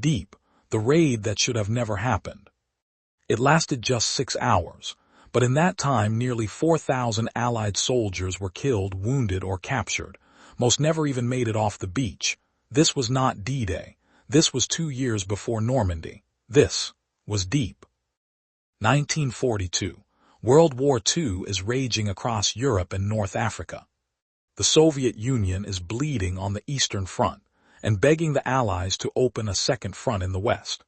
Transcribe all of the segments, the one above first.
Dieppe, the raid that should have never happened. It lasted just 6 hours, but in that time nearly 4,000 Allied soldiers were killed, wounded, or captured. Most never even made it off the beach. This was not D-Day. This was 2 years before Normandy. This was Dieppe. 1942. World War II is raging across Europe and North Africa. The Soviet Union is bleeding on the Eastern Front and begging the Allies to open a second front in the West.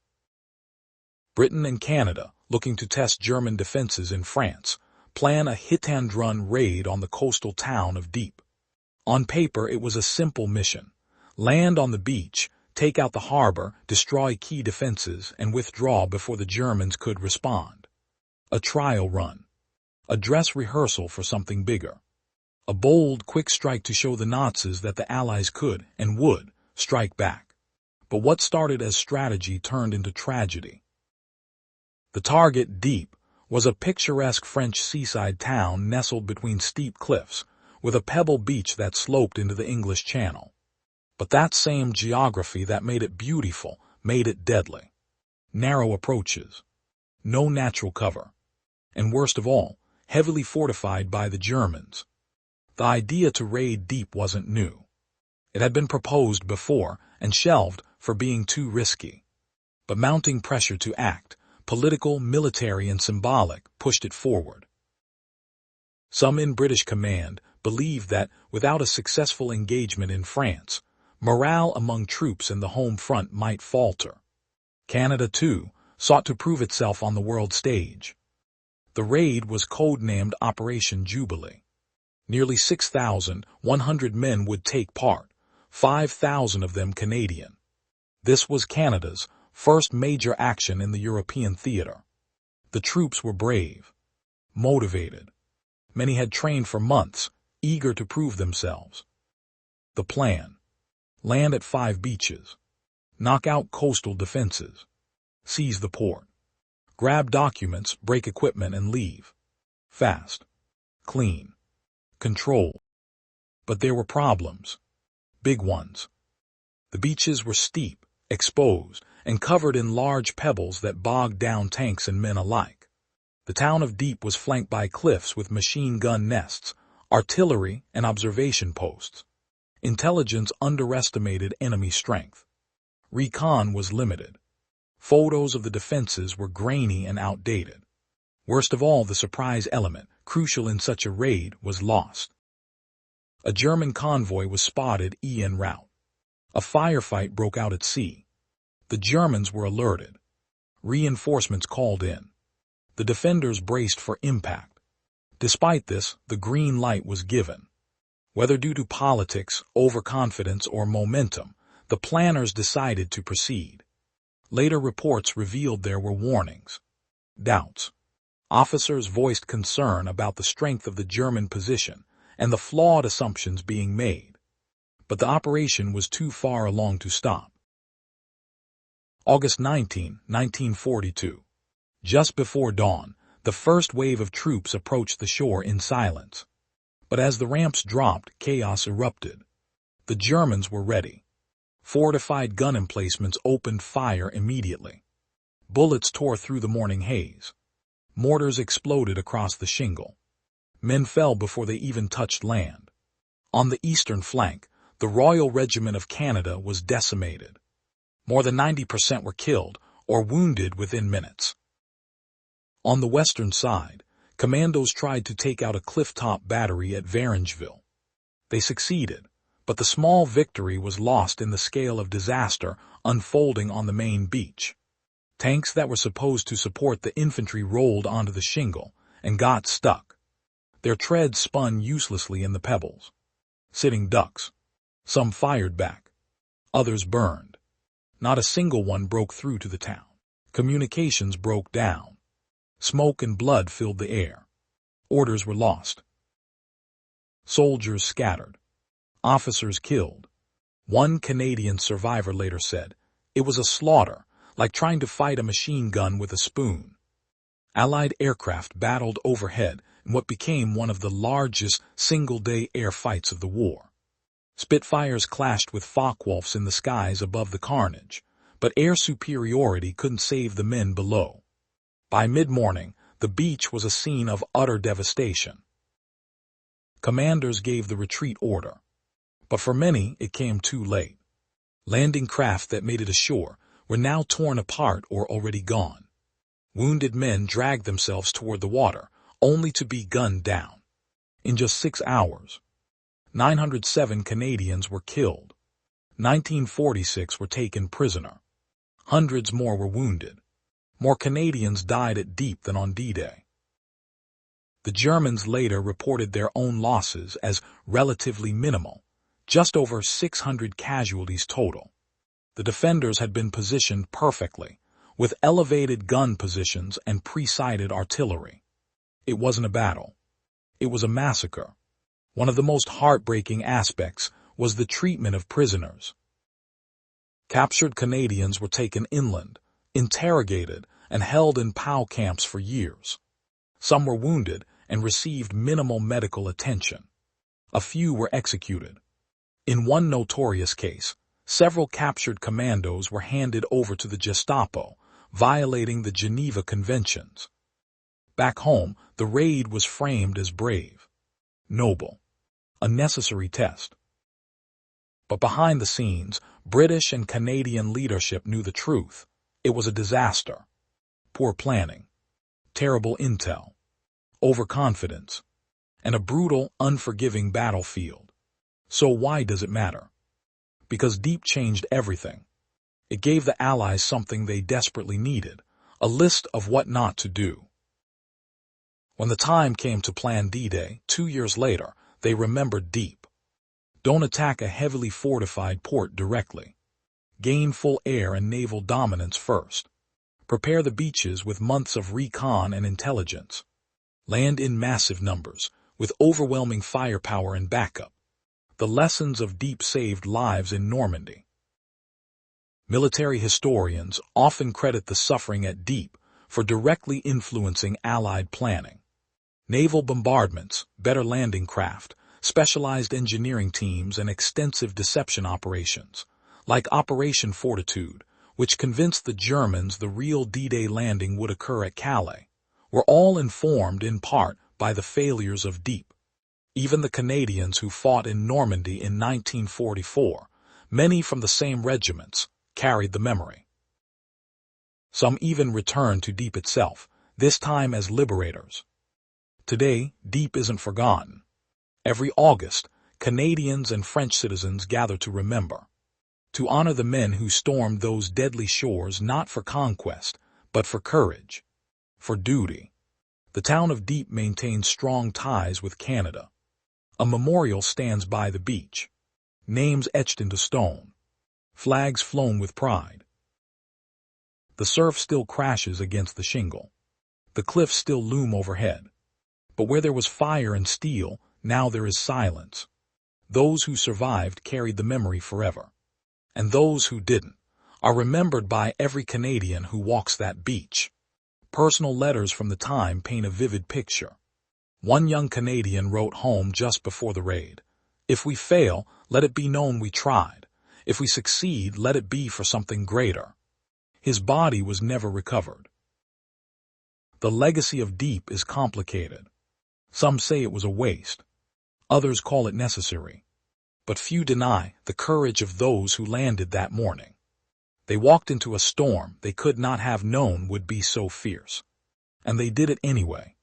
Britain and Canada, looking to test German defenses in France, plan a hit-and-run raid on the coastal town of Dieppe. On paper, it was a simple mission. Land on the beach, take out the harbor, destroy key defenses, and withdraw before the Germans could respond. A trial run. A dress rehearsal for something bigger. A bold, quick strike to show the Nazis that the Allies could, and would, strike back. But what started as strategy turned into tragedy. The target, Dieppe, was a picturesque French seaside town nestled between steep cliffs, with a pebble beach that sloped into the English Channel. But that same geography that made it beautiful made it deadly. Narrow approaches. No natural cover. And worst of all, heavily fortified by the Germans. The idea to raid Dieppe wasn't new. It had been proposed before and shelved for being too risky. But mounting pressure to act, political, military, and symbolic, pushed it forward. Some in British command believed that, without a successful engagement in France, morale among troops in the home front might falter. Canada, too, sought to prove itself on the world stage. The raid was codenamed Operation Jubilee. Nearly 6,100 men would take part, 5,000 of them Canadian. This was Canada's first major action in the European theater. The troops were brave, motivated. Many had trained for months, eager to prove themselves. The plan: land at 5 beaches, knock out coastal defenses, seize the port, grab documents, break equipment, and leave. Fast, clean, control. But there were problems, big ones. The beaches were steep, exposed, and covered in large pebbles that bogged down tanks and men alike. The town of Dieppe was flanked by cliffs with machine gun nests, artillery, and observation posts. Intelligence underestimated enemy strength. Recon was limited. Photos of the defenses were grainy and outdated. Worst of all, the surprise element, crucial in such a raid, was lost. A German convoy was spotted en route. A firefight broke out at sea. The Germans were alerted. Reinforcements called in. The defenders braced for impact. Despite this, the green light was given. Whether due to politics, overconfidence, or momentum, the planners decided to proceed. Later reports revealed there were warnings, doubts. Officers voiced concern about the strength of the German position and the flawed assumptions being made. But the operation was too far along to stop. August 19, 1942. Just before dawn, the first wave of troops approached the shore in silence. But as the ramps dropped, chaos erupted. The Germans were ready. Fortified gun emplacements opened fire immediately. Bullets tore through the morning haze. Mortars exploded across the shingle. Men fell before they even touched land. On the eastern flank, the Royal Regiment of Canada was decimated. More than 90% were killed or wounded within minutes. On the western side, commandos tried to take out a cliff-top battery at Varengeville. They succeeded, but the small victory was lost in the scale of disaster unfolding on the main beach. Tanks that were supposed to support the infantry rolled onto the shingle and got stuck. Their treads spun uselessly in the pebbles. Sitting ducks. Some fired back. Others burned. Not a single one broke through to the town. Communications broke down. Smoke and blood filled the air. Orders were lost. Soldiers scattered. Officers killed. One Canadian survivor later said, "It was a slaughter, like trying to fight a machine gun with a spoon." Allied aircraft battled overhead in what became one of the largest single-day air fights of the war. Spitfires clashed with Focke-Wulfs in the skies above the carnage, But air superiority couldn't save the men below. By mid-morning, the beach was a scene of utter devastation. Commanders gave the retreat order. But for many, it came too late. Landing craft that made it ashore were now torn apart or already gone. Wounded men dragged themselves toward the water, only to be gunned down. In just 6 hours, 907 Canadians were killed. 1946 were taken prisoner. Hundreds more were wounded. More Canadians died at Dieppe than on D-Day. The Germans later reported their own losses as relatively minimal, just over 600 casualties total. The defenders had been positioned perfectly, with elevated gun positions and pre-sighted artillery. It wasn't a battle. It was a massacre. One of the most heartbreaking aspects was the treatment of prisoners. Captured Canadians were taken inland, interrogated, and held in POW camps for years. Some were wounded and received minimal medical attention. A few were executed. In one notorious case, several captured commandos were handed over to the Gestapo, violating the Geneva Conventions. Back home, the raid was framed as brave, noble, a necessary test. But behind the scenes, British and Canadian leadership knew the truth. It was a disaster. Poor planning, terrible intel, overconfidence, and a brutal, unforgiving battlefield. So why does it matter? Because Dieppe changed everything. It gave the Allies something they desperately needed, a list of what not to do. When the time came to plan D-Day, 2 years later, they remembered Dieppe. Don't attack a heavily fortified port directly. Gain full air and naval dominance first. Prepare the beaches with months of recon and intelligence. Land in massive numbers, with overwhelming firepower and backup. The lessons of Dieppe saved lives in Normandy. Military historians often credit the suffering at Dieppe for directly influencing Allied planning. Naval bombardments, better landing craft, specialized engineering teams, and extensive deception operations, like Operation Fortitude, which convinced the Germans the real D-Day landing would occur at Calais, were all informed in part by the failures of Dieppe. Even the Canadians who fought in Normandy in 1944, many from the same regiments, carried the memory. Some even returned to Dieppe itself, this time as liberators. Today, Dieppe isn't forgotten. Every August, Canadians and French citizens gather to remember, to honor the men who stormed those deadly shores not for conquest, but for courage, for duty. The town of Dieppe maintains strong ties with Canada. A memorial stands by the beach, names etched into stone, flags flown with pride. The surf still crashes against the shingle. The cliffs still loom overhead. But where there was fire and steel, now there is silence. Those who survived carried the memory forever. And those who didn't are remembered by every Canadian who walks that beach. Personal letters from the time paint a vivid picture. One young Canadian wrote home just before the raid. "If we fail, let it be known we tried. If we succeed, let it be for something greater." His body was never recovered. The legacy of Dieppe is complicated. Some say it was a waste. Others call it necessary. But few deny the courage of those who landed that morning. They walked into a storm they could not have known would be so fierce. And they did it anyway.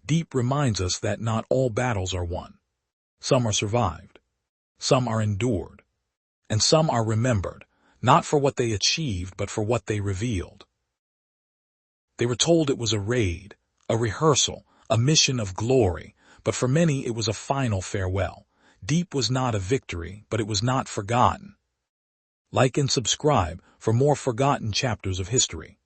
Dieppe reminds us that not all battles are won. Some are survived. Some are endured. And some are remembered, not for what they achieved, but for what they revealed. They were told it was a raid, a rehearsal, a mission of glory, but for many it was a final farewell. Dieppe was not a victory, but it was not forgotten. Like and subscribe for more forgotten chapters of history.